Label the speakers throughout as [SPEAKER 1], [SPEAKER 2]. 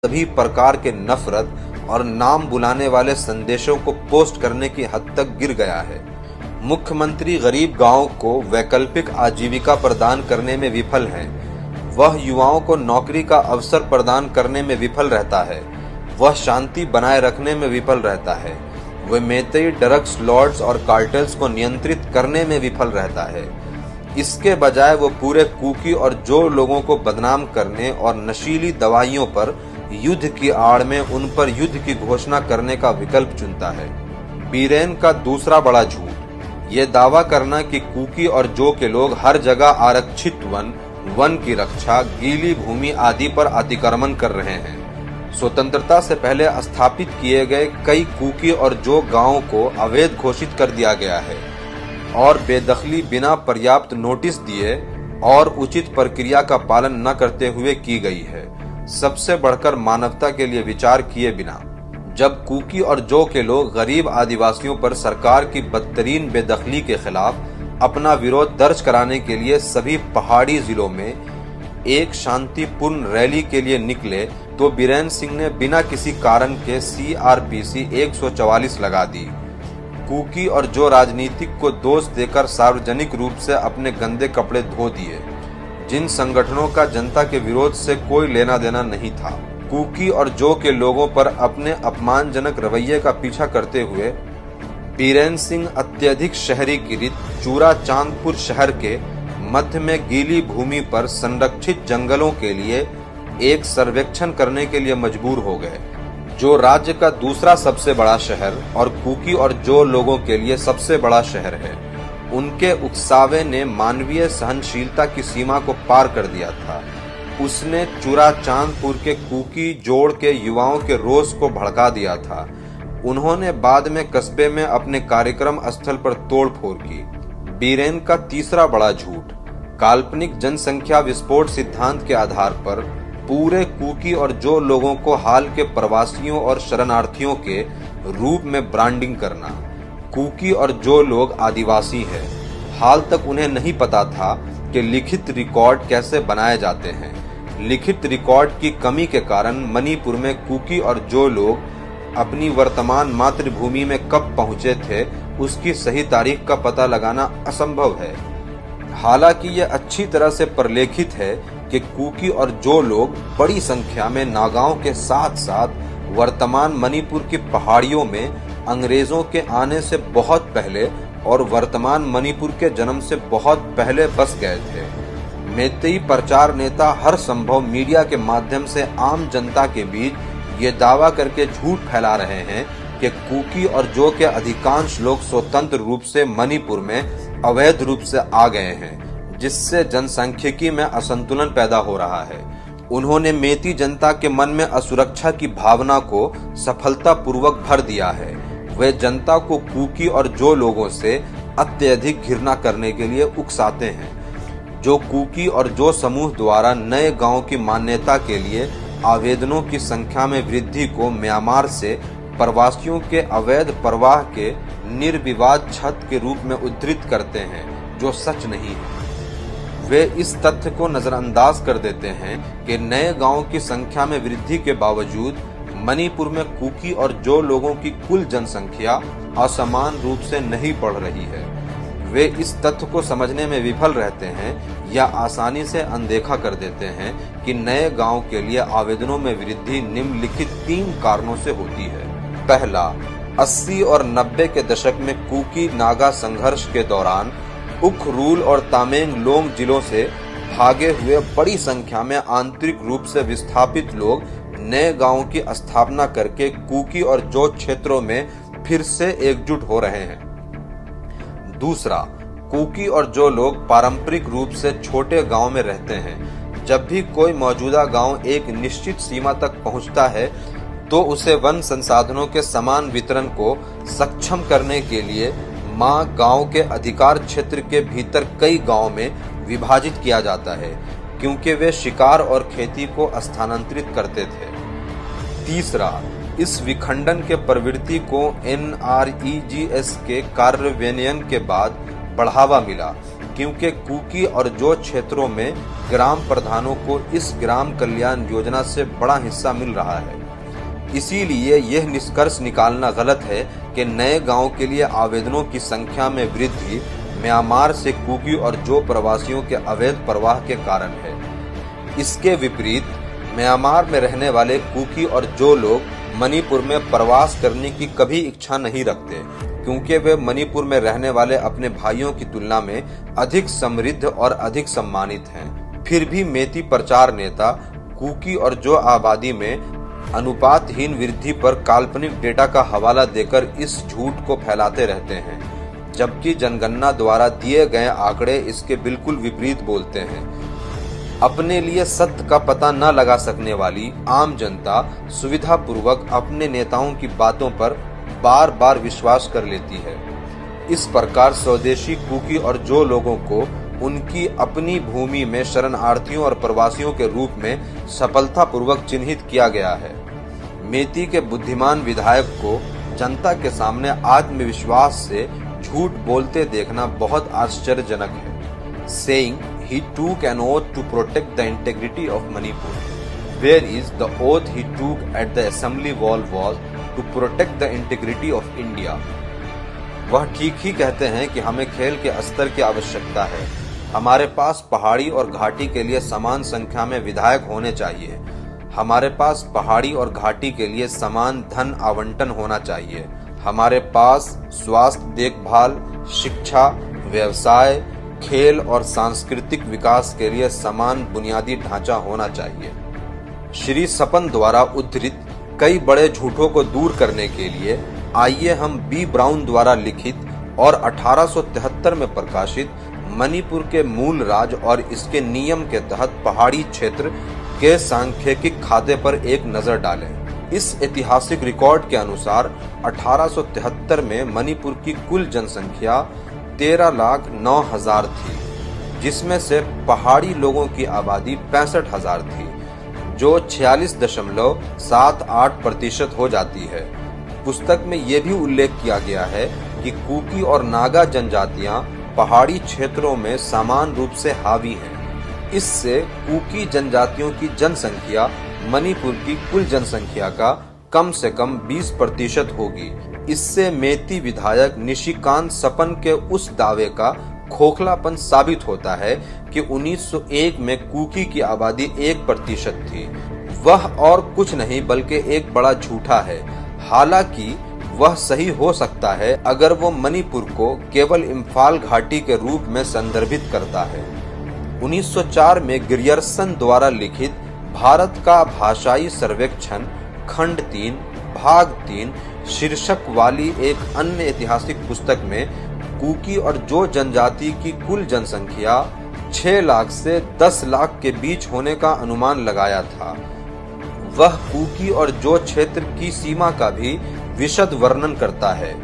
[SPEAKER 1] सभी प्रकार के नफरत और नाम बुलाने वाले संदेशों को पोस्ट करने की हद तक गिर गया है। मुख्यमंत्री गरीब गांव को वैकल्पिक आजीविका प्रदान करने में विफल हैं। वह युवाओं को नौकरी का अवसर प्रदान करने में विफल रहता है। वह शांति बनाए रखने में विफल रहता है। वह मेतई ड्रग्स लॉर्ड्स और कार्टेल्स को नियंत्रित करने में विफल रहता है। इसके बजाय वो पूरे कुकी और जो लोगों को बदनाम करने और नशीली दवाइयों पर युद्ध की आड़ में उन पर युद्ध की घोषणा करने का विकल्प चुनता है। बीरेन का दूसरा बड़ा झूठ ये दावा करना कि कुकी और जो के लोग हर जगह आरक्षित वन की रक्षा, गीली भूमि आदि पर अतिक्रमण कर रहे हैं। स्वतंत्रता से पहले स्थापित किए गए कई कुकी और जो गांवों को अवैध घोषित कर दिया गया है और बेदखली बिना पर्याप्त नोटिस दिए और उचित प्रक्रिया का पालन न करते हुए की गई है। सबसे बढ़कर मानवता के लिए विचार किए बिना जब कुकी और जो के लोग गरीब आदिवासियों पर सरकार की बदतरीन बेदखली के खिलाफ अपना विरोध दर्ज कराने के लिए सभी पहाड़ी जिलों में एक शांतिपूर्ण रैली के लिए निकले तो बीरेन सिंह ने बिना किसी कारण के CRPC 144 लगा दी। कुकी और जो राजनीतिक को दोष देकर सार्वजनिक रूप से अपने गंदे कपड़े धो दिए, जिन संगठनों का जनता के विरोध से कोई लेना देना नहीं था। कुकी और जो के लोगों पर अपने अपमानजनक रवैये का पीछा करते हुए बीरेन सिंह अत्यधिक शहरीकृत चूरा चांदपुर शहर के मध्य में गीली भूमि पर संरक्षित जंगलों के लिए एक सर्वेक्षण करने के लिए मजबूर हो गए, जो राज्य का दूसरा सबसे बड़ा शहर और कुकी और जो लोगों के लिए सबसे बड़ा शहर है। उनके उकसावे ने मानवीय सहनशीलता की सीमा को पार कर दिया था। उसने चूरा चांदपुर के कुकी जोड़ के युवाओं के रोष को भड़का दिया था। उन्होंने बाद में कस्बे में अपने कार्यक्रम स्थल पर तोड़फोड़ की। बीरेन का तीसरा बड़ा झूठ काल्पनिक जनसंख्या विस्फोट सिद्धांत के आधार पर पूरे कुकी और जो लोगों को हाल के प्रवासियों और शरणार्थियों के रूप में ब्रांडिंग करना। कुकी और जो लोग आदिवासी हैं, हाल तक उन्हें नहीं पता था कि लिखित रिकॉर्ड कैसे बनाए जाते हैं। लिखित रिकॉर्ड की कमी के कारण मणिपुर में कुकी और जो लोग अपनी वर्तमान मातृभूमि में कब पहुंचे थे, उसकी सही तारीख का पता लगाना असंभव है। हालांकि यह अच्छी तरह से प्रलेखित है कि कुकी और जो लोग बड़ी संख्या में नागाओं के साथ साथ वर्तमान मणिपुर की पहाड़ियों में अंग्रेजों के आने से बहुत पहले और वर्तमान मणिपुर के जन्म से बहुत पहले बस गए थे। मेतई प्रचार नेता हर संभव मीडिया के माध्यम से आम जनता के बीच ये दावा करके झूठ फैला रहे हैं कि कुकी और जो के अधिकांश लोग स्वतंत्र रूप से मणिपुर में अवैध रूप से आ गए हैं, जिससे जनसांख्यिकी में असंतुलन पैदा हो रहा है। उन्होंने मेती जनता के मन में असुरक्षा की भावना को सफलतापूर्वक भर दिया है। वे जनता को कुकी और जो लोगों से अत्यधिक घृणा करने के लिए उकसाते हैं। जो कुकी और जो समूह द्वारा नए गांव की मान्यता के लिए आवेदनों की संख्या में वृद्धि को म्यांमार से प्रवासियों के अवैध प्रवाह के निर्विवाद छत के रूप में उद्धृत करते हैं, जो सच नहीं है। वे इस तथ्य को नजरअंदाज कर देते हैं कि नए गांवों की संख्या में वृद्धि के बावजूद मणिपुर में कुकी और जो लोगों की कुल जनसंख्या असमान रूप से नहीं बढ़ रही है। वे इस तथ्य को समझने में विफल रहते हैं या आसानी से अनदेखा कर देते हैं कि नए गांव के लिए आवेदनों में वृद्धि निम्नलिखित 3 कारणों से होती है। पहला, 80 और 90 के दशक में कुकी नागा संघर्ष के दौरान उखरूल और तामेंगलोंग जिलों से भागे हुए बड़ी संख्या में आंतरिक रूप से विस्थापित लोग नए गांवों की स्थापना करके कुकी और जो क्षेत्रों में फिर से एकजुट हो रहे हैं। दूसरा, कुकी और जो लोग पारंपरिक रूप से छोटे गांव में रहते हैं। जब भी कोई मौजूदा गांव एक निश्चित सीमा तक पहुंचता है तो उसे वन संसाधनों के समान वितरण को सक्षम करने के लिए गांव के अधिकार क्षेत्र के भीतर कई गांव में विभाजित किया जाता है, क्योंकि वे शिकार और खेती को स्थानांतरित करते थे। तीसरा, इस विखंडन के प्रवृत्ति को NREGS के कार्यान्वयन के बाद बढ़ावा मिला, क्योंकि कुकी और जो क्षेत्रों में ग्राम प्रधानों को इस ग्राम कल्याण योजना से बड़ा हिस्सा मिल रहा है। इसीलिए यह निष्कर्ष निकालना गलत है कि नए गांव के लिए आवेदनों की संख्या में वृद्धि म्यांमार से कुकी और जो प्रवासियों के अवैध प्रवाह के कारण है। इसके विपरीत म्यांमार में रहने वाले कुकी और जो लोग मणिपुर में प्रवास करने की कभी इच्छा नहीं रखते, क्योंकि वे मणिपुर में रहने वाले अपने भाइयों की तुलना में अधिक समृद्ध और अधिक सम्मानित हैं। फिर भी मेती प्रचार नेता कुकी और जो आबादी में अनुपातहीन वृद्धि पर काल्पनिक डेटा का हवाला देकर इस झूठ को फैलाते रहते हैं, जबकि जनगणना द्वारा दिए गए आंकड़े इसके बिल्कुल विपरीत बोलते हैं। अपने लिए सत्य का पता न लगा सकने वाली आम जनता सुविधापूर्वक अपने नेताओं की बातों पर बार बार विश्वास कर लेती है। इस प्रकार स्वदेशी कुकी और जो लोगों को उनकी अपनी भूमि में शरणार्थियों और प्रवासियों के रूप में सफलतापूर्वक चिन्हित किया गया है। मेती के बुद्धिमान विधायक को जनता के सामने आत्मविश्वास से झूठ बोलते देखना बहुत आश्चर्यजनक है। Saying he took an oath to protect the integrity of Manipur, whereas the oath he took at the assembly wall was to protect the integrity of India. वह ठीक ही कहते हैं कि हमें खेल के स्तर की आवश्यकता है। हमारे पास पहाड़ी और घाटी के लिए समान संख्या में विधायक होने चाहिए। हमारे पास पहाड़ी और घाटी के लिए समान धन आवंटन होना चाहिए। हमारे पास स्वास्थ्य देखभाल, शिक्षा, व्यवसाय, खेल और सांस्कृतिक विकास के लिए समान बुनियादी ढांचा होना चाहिए। श्री सपन द्वारा उद्धृत कई बड़े झूठों को दूर करने के लिए आइए हम बी ब्राउन द्वारा लिखित और 1873 में प्रकाशित मणिपुर के मूल राज्य और इसके नियम के तहत पहाड़ी क्षेत्र के सांख्यिकी खाते पर एक नजर डालें। इस ऐतिहासिक रिकॉर्ड के अनुसार 1873 में मणिपुर की कुल जनसंख्या 13,09,000 थी, जिसमें से पहाड़ी लोगों की आबादी 65,000 थी, जो 46.78% हो जाती है। पुस्तक में यह भी उल्लेख किया गया है कि कुकी और नागा जनजातियां पहाड़ी क्षेत्रों में समान रूप से हावी हैं। इससे कुकी जनजातियों की जनसंख्या मणिपुर की कुल जनसंख्या का कम से कम 20% होगी। इससे मेती विधायक निशिकांत सपन के उस दावे का खोखलापन साबित होता है कि 1901 में कुकी की आबादी 1% थी। वह और कुछ नहीं बल्कि एक बड़ा झूठा है। हालांकि वह सही हो सकता है अगर वो मणिपुर को केवल इम्फाल घाटी के रूप में संदर्भित करता है। 1904 में गिरियर्सन द्वारा लिखित भारत का भाषाई सर्वेक्षण खंड 3 भाग 3 शीर्षक वाली एक अन्य ऐतिहासिक पुस्तक में कुकी और जो जनजाति की कुल जनसंख्या 6 लाख से 10 लाख के बीच होने का अनुमान लगाया था। वह कुकी और जो क्षेत्र की सीमा का भी विशद वर्णन करता है,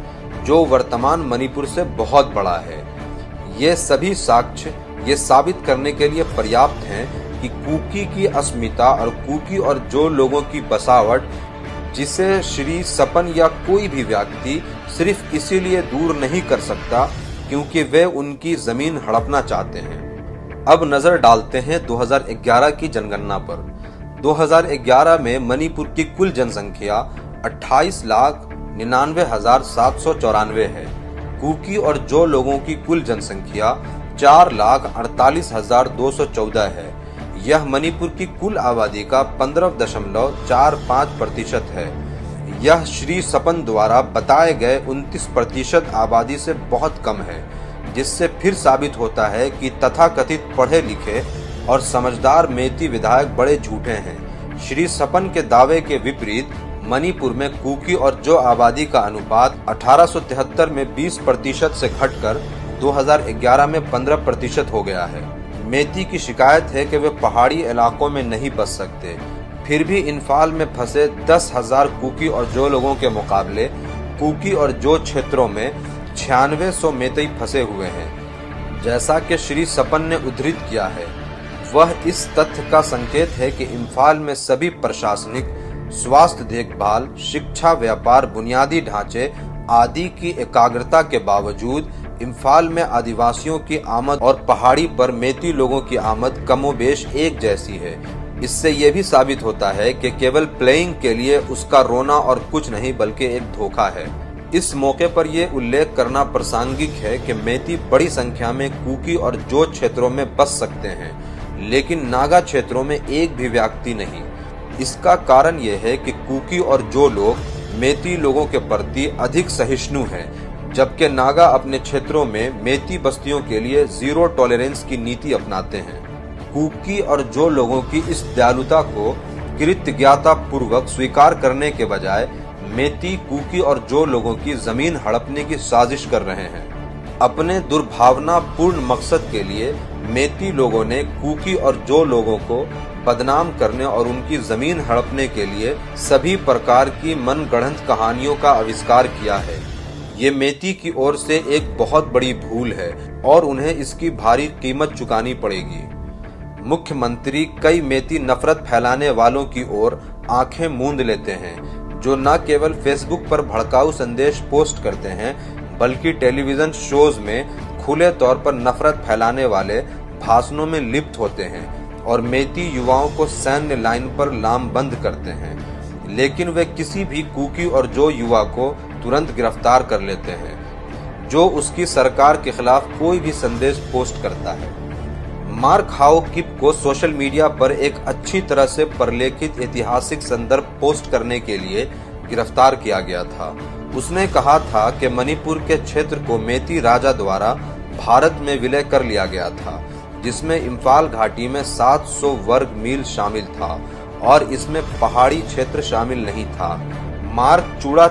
[SPEAKER 1] जो वर्तमान मणिपुर से बहुत बड़ा है। ये सभी साक्ष्य ये साबित करने के लिए पर्याप्त हैं कि कुकी की अस्मिता और कुकी और जो लोगों की बसावट, जिसे श्री सपन या कोई भी व्यक्ति सिर्फ इसीलिए दूर नहीं कर सकता क्योंकि वे उनकी जमीन हड़पना चाहते हैं। अब नजर डालते हैं 2011 की जनगणना पर। 2011 में मणिपुर की कुल जनसंख्या 28,99,794 है। कुकी और जो लोगों की कुल जनसंख्या 4,48,214 है। यह मणिपुर की कुल आबादी का 15.45% है। यह श्री सपन द्वारा बताए गए 29% आबादी से बहुत कम है, जिससे फिर साबित होता है कि तथाकथित पढ़े लिखे और समझदार मेती विधायक बड़े झूठे हैं। श्री सपन के दावे के विपरीत मणिपुर में कुकी और जो आबादी का अनुपात 1873 में 20% से घटकर 2011 में 15% हो गया है। मेती की शिकायत है कि वे पहाड़ी इलाकों में नहीं बस सकते, फिर भी इम्फाल में फंसे 10,000 कुकी और जो लोगों के मुकाबले कुकी और जो क्षेत्रों में 9600 मेतई फंसे हुए हैं। जैसा कि श्री सपन ने उद्धृत किया है, वह इस तथ्य का संकेत है कि इम्फाल में सभी प्रशासनिक, स्वास्थ्य देखभाल, शिक्षा, व्यापार, बुनियादी ढांचे आदि की एकाग्रता के बावजूद इम्फाल में आदिवासियों की आमद और पहाड़ी पर मेती लोगों की आमद कमोबेश एक जैसी है। इससे ये भी साबित होता है कि केवल प्लेइंग के लिए उसका रोना और कुछ नहीं बल्कि एक धोखा है। इस मौके पर यह उल्लेख करना प्रासंगिक है कि मेती बड़ी संख्या में कुकी और जो क्षेत्रों में बस सकते हैं, लेकिन नागा क्षेत्रों में एक भी व्यक्ति नहीं। इसका कारण यह है कि कुकी और जो लोग मेती लोगों के प्रति अधिक सहिष्णु हैं, जबकि नागा अपने क्षेत्रों में मेती बस्तियों के लिए जीरो टॉलरेंस की नीति अपनाते हैं। कुकी और जो लोगों की इस दयालुता को कृतज्ञता पूर्वक स्वीकार करने के बजाय मेती, कुकी और जो लोगों की जमीन हड़पने की साजिश कर रहे हैं। अपने दुर्भावनापूर्ण मकसद के लिए मेती लोगों ने कुकी और जो लोगों को बदनाम करने और उनकी जमीन हड़पने के लिए सभी प्रकार की मनगढ़ंत कहानियों का आविष्कार किया है। ये मेती की ओर से एक बहुत बड़ी भूल है और उन्हें इसकी भारी कीमत चुकानी पड़ेगी। मुख्यमंत्री कई मेती नफरत फैलाने वालों की ओर आंखें मूंद लेते हैं, जो न केवल फेसबुक पर भड़काऊ संदेश पोस्ट करते हैं, बल्कि टेलीविजन शोज में खुले तौर पर नफरत फैलाने वाले भाषणों में लिप्त होते हैं और मेती युवाओं को सैन्य लाइन पर लामबंद करते हैं। लेकिन वे किसी भी कुकी और जो युवा को तुरंत गिरफ्तार कर लेते हैं जो उसकी सरकार के खिलाफ कोई भी संदेश पोस्ट करता है। मार्क हाउ किप को सोशल मीडिया पर एक अच्छी तरह से प्रलेखित ऐतिहासिक संदर्भ पोस्ट करने के लिए गिरफ्तार किया गया था। उसने कहा था कि मणिपुर के क्षेत्र को मेती राजा द्वारा भारत में विलय कर लिया गया था, जिसमें इम्फाल घाटी में 700 वर्ग मील शामिल था और इसमें पहाड़ी क्षेत्र शामिल नहीं था। मार्क चूड़ा